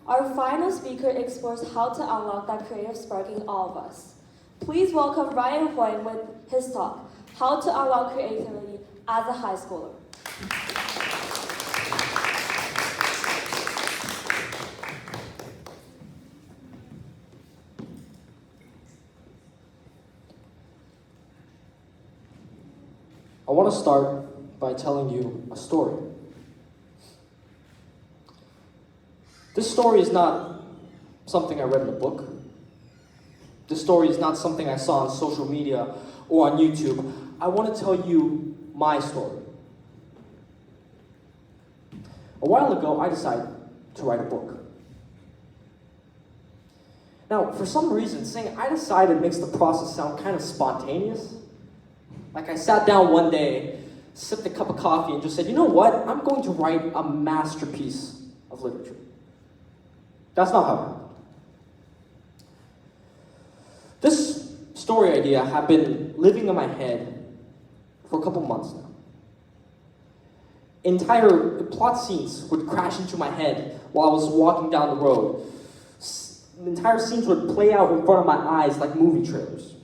Our final speaker explores how to unlock that creative spark in all of us. Please welcome Ryan Hoyne with his talk, How to Unlock Creativity as a High Schooler. I want to start by telling you a story. This story is not something I read in a book. This story is not something I saw on social media or on YouTube. I want to tell you my story. A while ago, I decided to write a book. Now, for some reason, saying I decided makes the process sound kind of spontaneous. Like I sat down one day, sipped a cup of coffee, and just said, you know what? I'm going to write a masterpiece of literature. That's not how it happened. This story idea had been living in my head for a couple months now. Entire plot scenes would crash into my head while I was walking down the road. Entire scenes would play out in front of my eyes like movie trailers.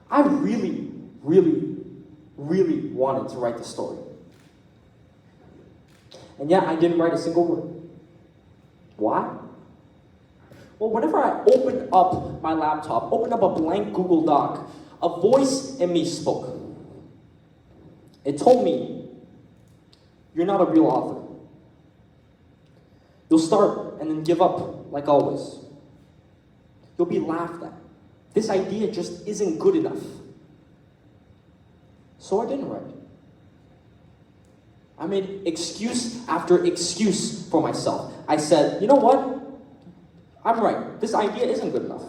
I really wanted to write this story. And yet I didn't write a single word. Why? Well, whenever I opened up my laptop, opened up a blank Google Doc, a voice in me spoke. It told me, you're not a real author. You'll start and then give up, like always. You'll be laughed at. This idea just isn't good enough. So I didn't write. I made excuse after excuse for myself. I said, you know what? I'm right. This idea isn't good enough.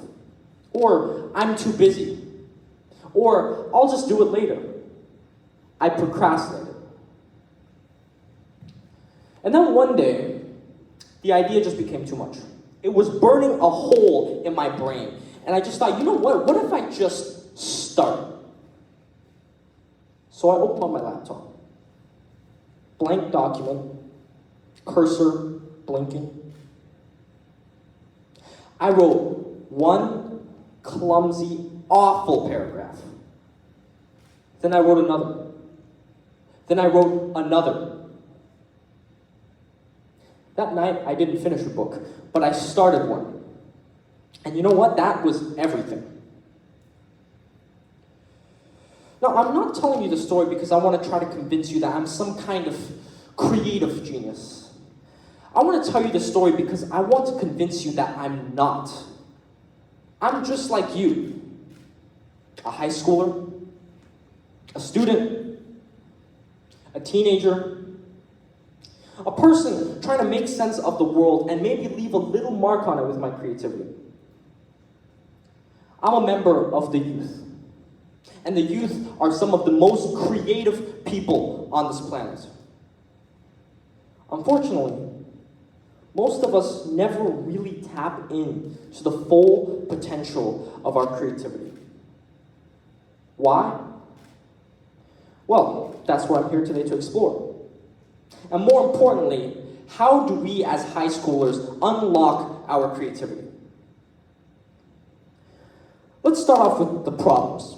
Or I'm too busy. Or I'll just do it later. I procrastinated. And then one day, the idea just became too much. It was burning a hole in my brain. And I just thought, you know what? What if I just start? So I opened up my laptop. Blank document, cursor blinking. I wrote one clumsy, awful paragraph. Then I wrote another. Then I wrote another. That night, I didn't finish a book, but I started one. And you know what? That was everything. Now, I'm not telling you the story because I want to try to convince you that I'm some kind of creative genius. I want to tell you the story because I want to convince you that I'm not. I'm just like you. A high schooler, a student, a teenager, a person trying to make sense of the world and maybe leave a little mark on it with my creativity. I'm a member of the youth. And the youth are some of the most creative people on this planet. Unfortunately, most of us never really tap into the full potential of our creativity. Why? Well, that's what I'm here today to explore. And more importantly, how do we as high schoolers unlock our creativity? Let's start off with the problems.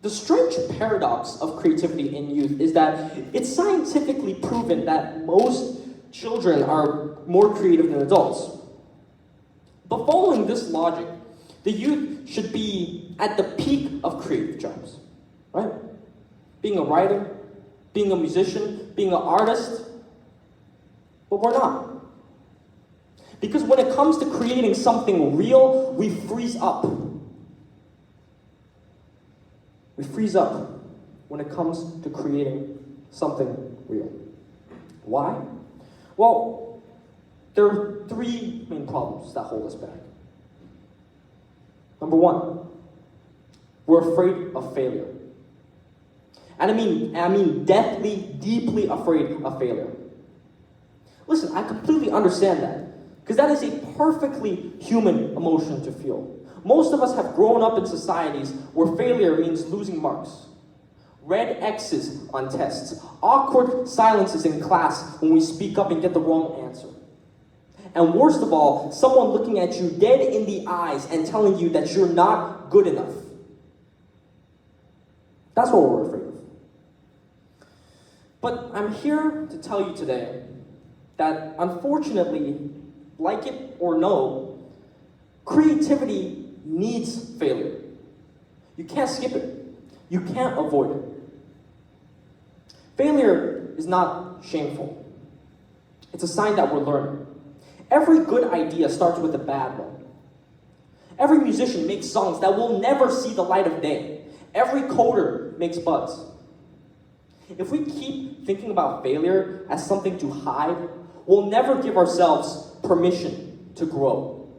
The strange paradox of creativity in youth is that it's scientifically proven that most children are more creative than adults. But following this logic, the youth should be at the peak of creative jobs, right? Being a writer, being a musician, being an artist, but we're not. Because when it comes to creating something real, we freeze up. We freeze up when it comes to creating something real. Why? Well, there are three main problems that hold us back. Number one, we're afraid of failure. And I mean deathly, deeply afraid of failure. Listen, I completely understand that. Because that is a perfectly human emotion to feel. Most of us have grown up in societies where failure means losing marks. red X's on tests, awkward silences in class when we speak up and get the wrong answer. And worst of all, someone looking at you dead in the eyes and telling you that you're not good enough. That's what we're afraid of. But I'm here to tell you today that unfortunately, like it or no, creativity needs failure. You can't skip it. You can't avoid it. Failure is not shameful. It's a sign that we're learning. Every good idea starts with a bad one. Every musician makes songs that will never see the light of day. Every coder makes bugs. If we keep thinking about failure as something to hide, we'll never give ourselves permission to grow.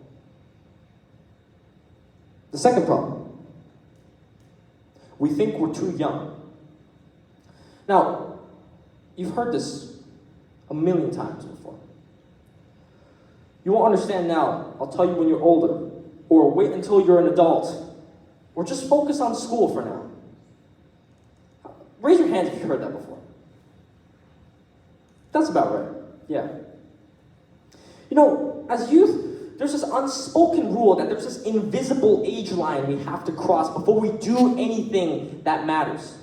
The second problem, we think we're too young. Now, you've heard this a million times before. You won't understand now. I'll tell you when you're older, or wait until you're an adult, or just focus on school for now. Raise your hand if you've heard that before. That's about right. Yeah. You know, as youth, there's this unspoken rule that there's this invisible age line we have to cross before we do anything that matters.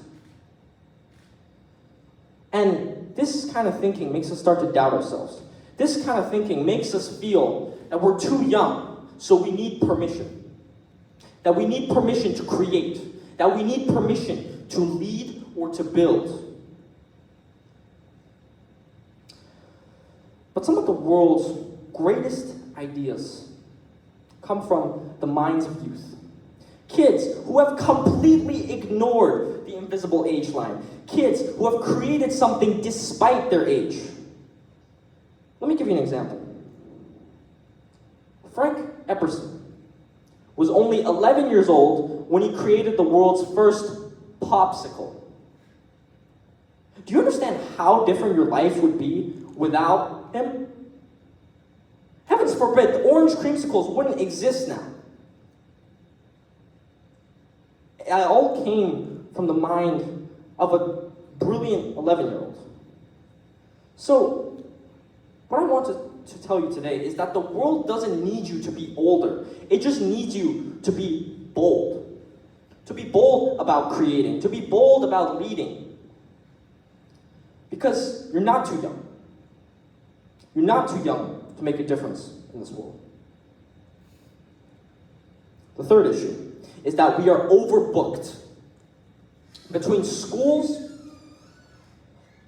And this kind of thinking makes us start to doubt ourselves. This kind of thinking makes us feel that we're too young, so we need permission. That we need permission to create. That we need permission to lead or to build. But some of the world's greatest ideas come from the minds of youth. Kids who have completely ignored the invisible age line. Kids who have created something despite their age. Let me give you an example. Frank Epperson was only 11 years old when he created the world's first popsicle. Do you understand how different your life would be without him? Heavens forbid, the orange creamsicles wouldn't exist now. It all came from the mind of a brilliant 11-year-old. So, what I want to tell you today is that the world doesn't need you to be older. It just needs you to be bold. To be bold about creating. To be bold about leading. Because you're not too young. You're not too young to make a difference in this world. The third issue is that we are overbooked. Between schools,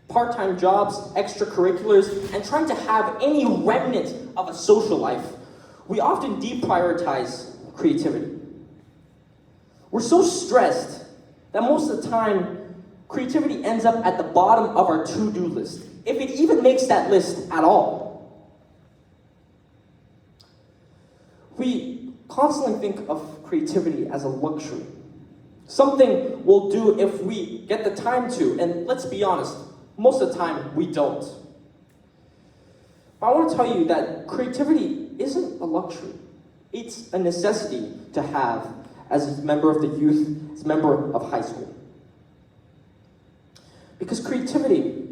part-time jobs, extracurriculars, and trying to have any remnant of a social life, we often deprioritize creativity. We're so stressed that most of the time, creativity ends up at the bottom of our to-do list, if it even makes that list at all. We constantly think of creativity as a luxury. Something we'll do if we get the time to, and let's be honest, most of the time we don't. But I want to tell you that creativity isn't a luxury. It's a necessity to have as a member of the youth, as a member of high school. Because creativity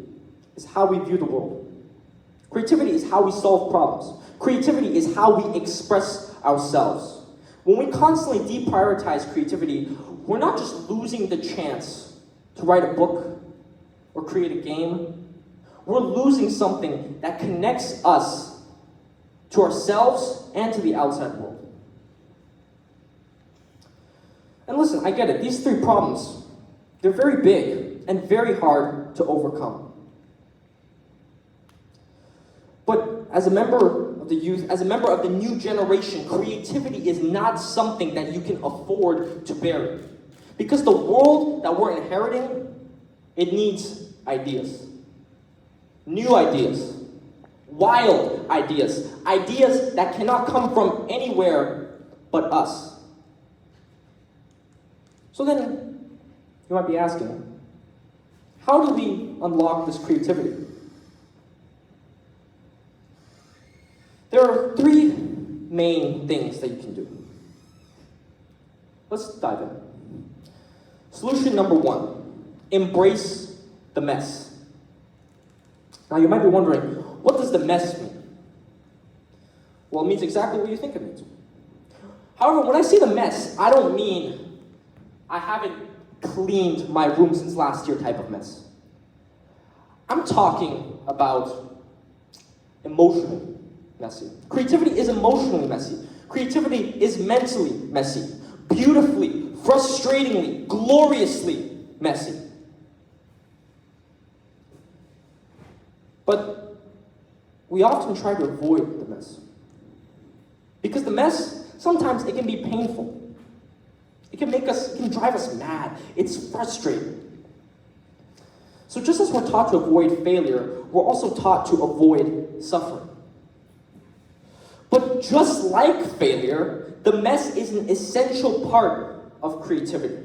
is how we view the world. Creativity is how we solve problems. Creativity is how we express ourselves. When we constantly deprioritize creativity, we're not just losing the chance to write a book or create a game. We're losing something that connects us to ourselves and to the outside world. And listen, I get it. These three problems, they're very big and very hard to overcome. But as a member of the youth, as a member of the new generation, creativity is not something that you can afford to bury. Because the world that we're inheriting, it needs ideas. New ideas. Wild ideas. Ideas that cannot come from anywhere but us. So then, you might be asking, how do we unlock this creativity? There are three main things that you can do. Let's dive in. Solution number one. embrace the mess. Now you might be wondering, what does the mess mean? Well, it means exactly what you think it means. However, when I say the mess, I don't mean I haven't cleaned my room since last year type of mess. I'm talking about emotionally messy. Creativity is emotionally messy. Creativity is mentally messy. Beautifully, frustratingly, gloriously messy. But we often try to avoid the mess. Because the mess, sometimes it can be painful. It can drive us mad. It's frustrating. So just as we're taught to avoid failure, we're also taught to avoid suffering. But just like failure, the mess is an essential part of creativity.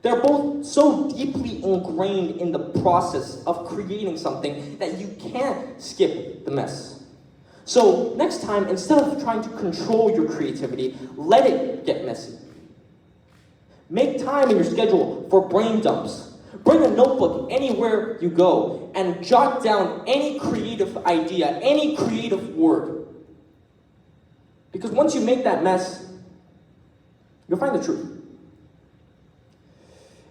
They're both so deeply ingrained in the process of creating something that you can't skip the mess. So next time, instead of trying to control your creativity, let it get messy. Make time in your schedule for brain dumps. Bring a notebook anywhere you go and jot down any creative idea, any creative word. Because once you make that mess, you'll find the truth.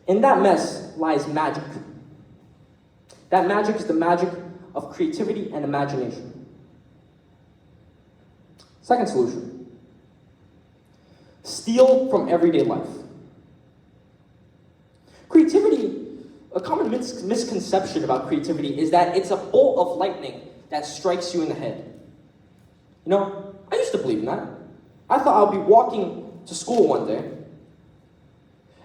In that mess lies magic. That magic is the magic of creativity and imagination. Second solution. Steal from everyday life. Creativity, a common misconception about creativity is that it's a bolt of lightning that strikes you in the head. You know, I used to believe in that. I thought I'd be walking to school one day,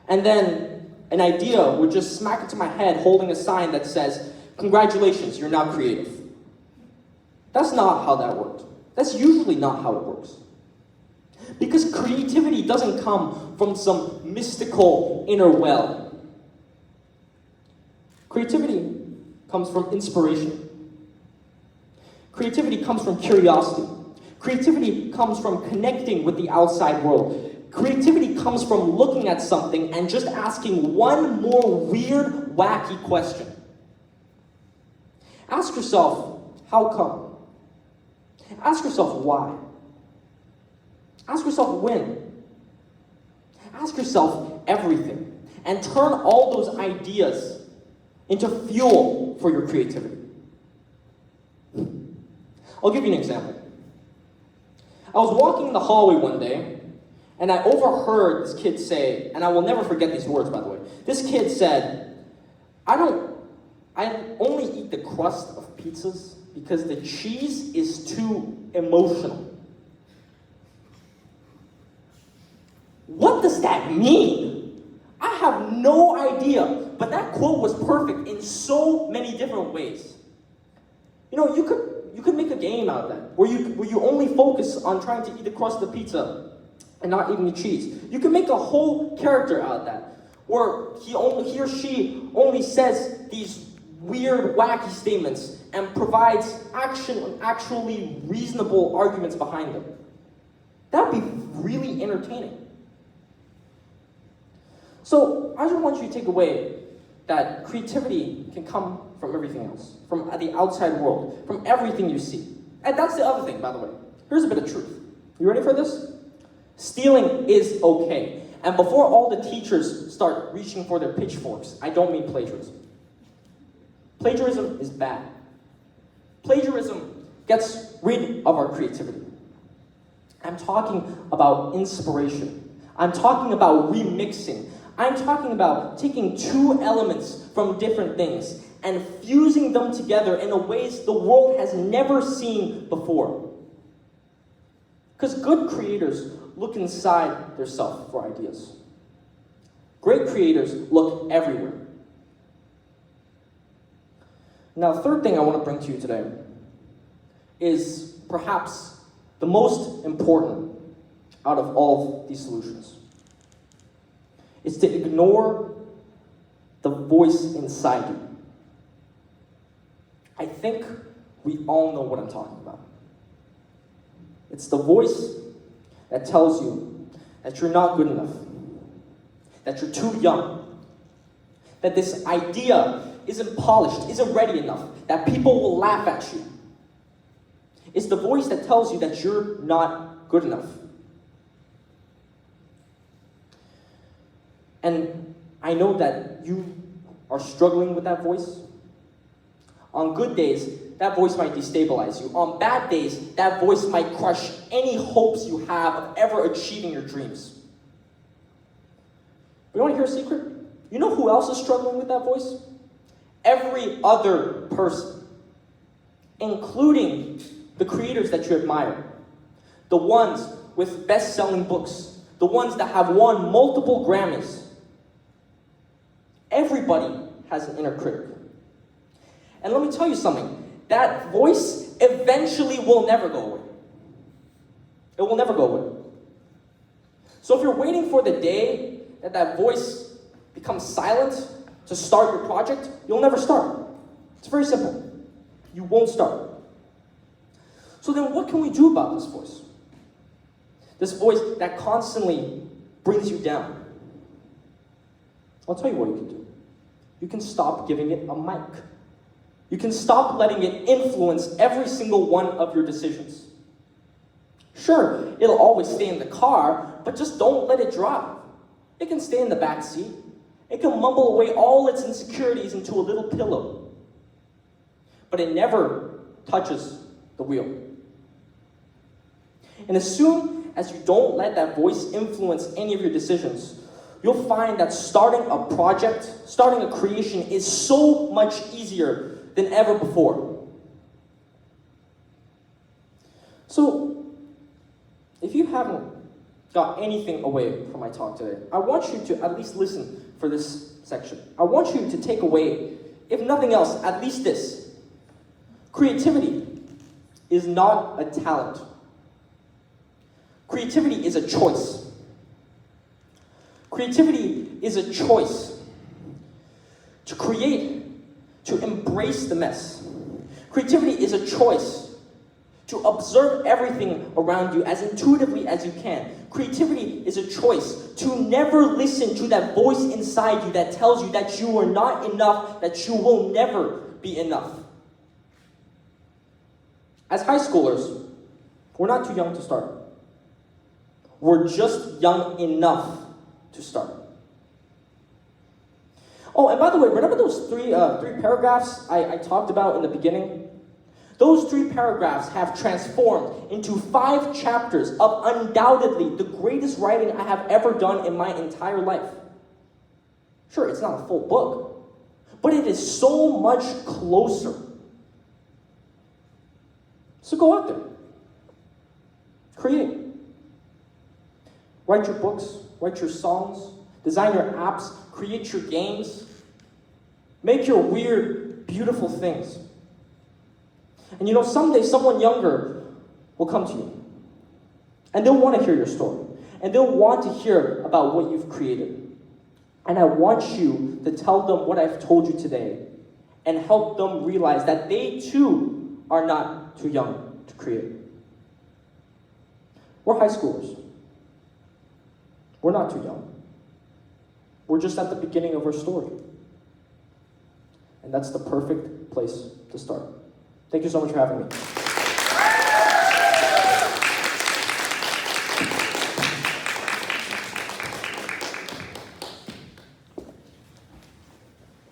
and then an idea would just smack into my head holding a sign that says, "Congratulations, you're now creative." That's not how that worked. That's usually not how it works. Because creativity doesn't come from some mystical inner well. Creativity comes from inspiration. Creativity comes from curiosity. Creativity comes from connecting with the outside world. Creativity comes from looking at something and just asking one more weird, wacky question. Ask yourself, how come? Ask yourself, why? Ask yourself, when? Ask yourself everything. And turn all those ideas into fuel for your creativity. I'll give you an example. I was walking in the hallway one day, and I overheard this kid say, and I will never forget these words, by the way. This kid said, I only eat the crust of pizzas because the cheese is too emotional. What does that mean? I have no idea. But that quote was perfect in so many different ways. You know, you could make a game out of that, where you only focus on trying to eat the crust of the pizza and not eating the cheese. You can make a whole character out of that, where he or she only says these weird, wacky statements and provides actually reasonable arguments behind them. That would be really entertaining. So I just want you to take away that creativity can come from everything else, from the outside world, from everything you see. And that's the other thing, by the way. Here's a bit of truth. You ready for this? Stealing is okay. And before all the teachers start reaching for their pitchforks, I don't mean plagiarism. Plagiarism is bad. Plagiarism gets rid of our creativity. I'm talking about inspiration. I'm talking about remixing. I'm talking about taking two elements from different things and fusing them together in a ways the world has never seen before. Because good creators look inside their self for ideas. Great creators look everywhere. Now, the third thing I want to bring to you today is perhaps the most important out of all of these solutions. Is to ignore the voice inside you. I think we all know what I'm talking about. It's the voice that tells you that you're not good enough, that you're too young, that this idea isn't polished, isn't ready enough, that people will laugh at you. It's the voice that tells you that you're not good enough. And I know that you are struggling with that voice. On good days, that voice might destabilize you. On bad days, that voice might crush any hopes you have of ever achieving your dreams. But you want to hear a secret? You know who else is struggling with that voice? Every other person, including the creators that you admire, the ones with best-selling books, the ones that have won multiple Grammys. Everybody has an inner critic. And let me tell you something, that voice eventually will never go away. It will never go away. So if you're waiting for the day that that voice becomes silent to start your project, you'll never start. It's very simple. You won't start. So then what can we do about this voice? This voice that constantly brings you down. I'll tell you what you can do. You can stop giving it a mic. You can stop letting it influence every single one of your decisions. Sure, it'll always stay in the car, but just don't let it drive. It can stay in the back seat. It can mumble away all its insecurities into a little pillow. But it never touches the wheel. And as soon as you don't let that voice influence any of your decisions, you'll find that starting a project, starting a creation is so much easier than ever before. So, if you haven't got anything away from my talk today, I want you to at least listen for this section. I want you to take away, if nothing else, at least this. Creativity is not a talent. Creativity is a choice. Creativity is a choice to create, to embrace the mess. Creativity is a choice to observe everything around you as intuitively as you can. Creativity is a choice to never listen to that voice inside you that tells you that you are not enough, that you will never be enough. As high schoolers, we're not too young to start. We're just young enough to start. Oh, and by the way, remember those three paragraphs I talked about in the beginning? Those 3 paragraphs have transformed into 5 chapters of undoubtedly the greatest writing I have ever done in my entire life. Sure, it's not a full book, but it is so much closer. So go out there. Create. Write your books, write your songs, design your apps, create your games. Make your weird, beautiful things. And you know, someday someone younger will come to you. And they'll want to hear your story. And they'll want to hear about what you've created. And I want you to tell them what I've told you today and help them realize that they too are not too young to create. We're high schoolers. We're not too young. We're just at the beginning of our story. And that's the perfect place to start. Thank you so much for having me.